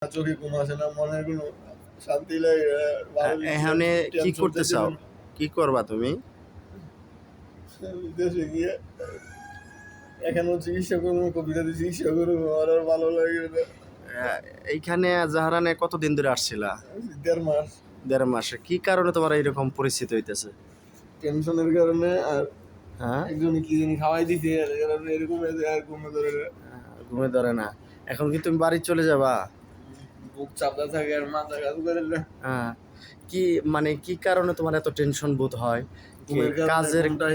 চোখে ঘুম আসে না, মনের কোনো শান্তি লাগে না। এখানে কি করতে চাও, কি করবা তুমি? দেশে গিয়ে এখানেও চিকিৎসা করবো, কবিরাতে চিকিৎসা করবো, আর ভালো লাগে না। এইখানে জাহারানে কতদিন ধরে আসছিলা? 1.5 মাস। 1.5 মাসে কি কারণে তোমার এইরকম পরিস্থিতি হইতেছে? টেনশনের কারণে, আর হ্যাঁ, একজনে কি জানি খাওয়াই দিতে, আর কারণে এরকম হয়েছে, আর ঘুমে ধরে না। ঘুমে ধরে না। এখন কি তুমি বাড়ি চলে যাবা? বুক চাপটা থাকে আর মাথা কাজ করে না। হ্যাঁ, কি মানে কি কারণে তোমার এত টেনশন বোধ হয়? কাজের ঘুমটা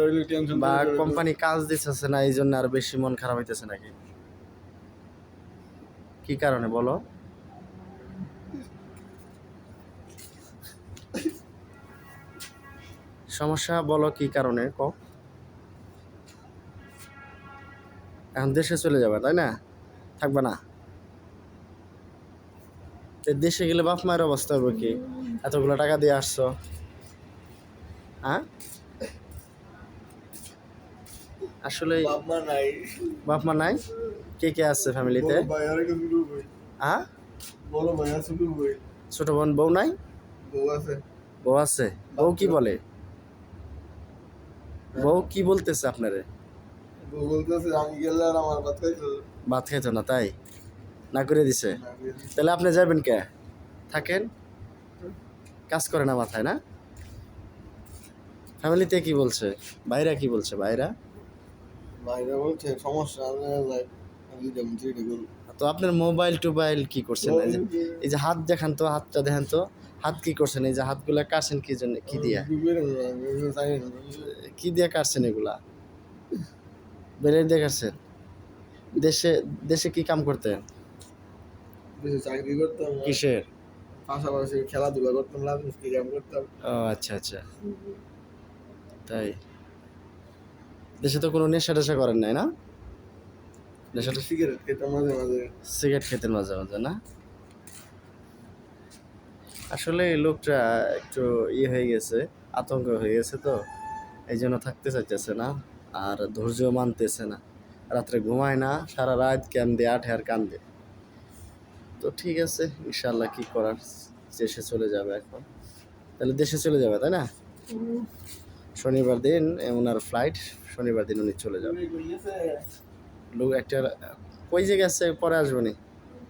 হইলেই টেনশন, বা কোম্পানি কাজ দিতেছে না এই জন্য আর বেশি মন খারাপ হইতেছে নাকি? কি কারণে বলো? সমস্যা বলো কি কারণে কও। এখন দেশে চলে যাবে তাই না? থাকবে না? দেশে গেলে বাপ মায়ের অবস্থা হবে কি? এতগুলো টাকা দিয়ে আসছো, হ্যাঁ? আসলে বাপ মা নাই। বাপ মা নাই? কে কে আছে ফ্যামিলিতে? ভাই আর একটা ছোট ভাই। হ্যাঁ, বড় ভাই আর ছোট ভাই। ছোট বোন বউ নাই? বউ আছে। বউ আছে? বউ কি বলে? বউ কি বলতেছে আপনারে? বউ বলতেছে আমি গেলে আর আমার ভাত খাইতো। ভাত খাইতো না তাই না করে দিছে? তাহলে আপনি যাবেন কে? থাকেন, কাজ করে না মাথায় না? ফ্যামিলিতে কি বলছে? ভাইরা কি বলছে? ভাইরা ভাইরা বলছে সমস্যা, আমি যাই, আমি যেমন সেটা করবো। তো আপনার মোবাইল টোবাইল কি করছেন? এই যে হাত দেখান তো, হাতটা দেখেন তো, হাত কি করছেন? এই যে হাতগুলা কাটছেন কি জন্য? কি দিয়া, কি দিয়া কাটছেন এগুলা? বেড়ে দিয়ে কাটছেন? দেশে দেশে কি কাম করতেন? দেশে চাকরি করতাম, কিসের? পাশাপাশি খেলাধুলা করতাম, রাজমিস্ত্রি কাম করতাম। ও আচ্ছা আচ্ছা, তাই। দেশে তো কোনো নেশা টেশা করেন নাই না? নেশাটা সিগারেট খেতাম মাঝে মাঝে। সিগারেট খেতেন মাঝে মাঝে না? আসলে এই লোকটা একটু ইয়ে হয়ে গেছে, আতঙ্ক হয়ে গেছে, তো এই জন্য থাকতে চাইতেছে না, আর ধৈর্য মানতেছে না, রাত্রে ঘুমায় না, সারা রাত কান্দে, আঠে আর কান্দে। তো ঠিক আছে, ইনশাল্লাহ কি করার, দেশে চলে যাবে এখন। তাহলে দেশে চলে যাবে তাই না? শনিবার দিন ওনার ফ্লাইট, শনিবার দিন উনি চলে যাবে। লোক একটা কই যে গেছে, পরে আসবো নি।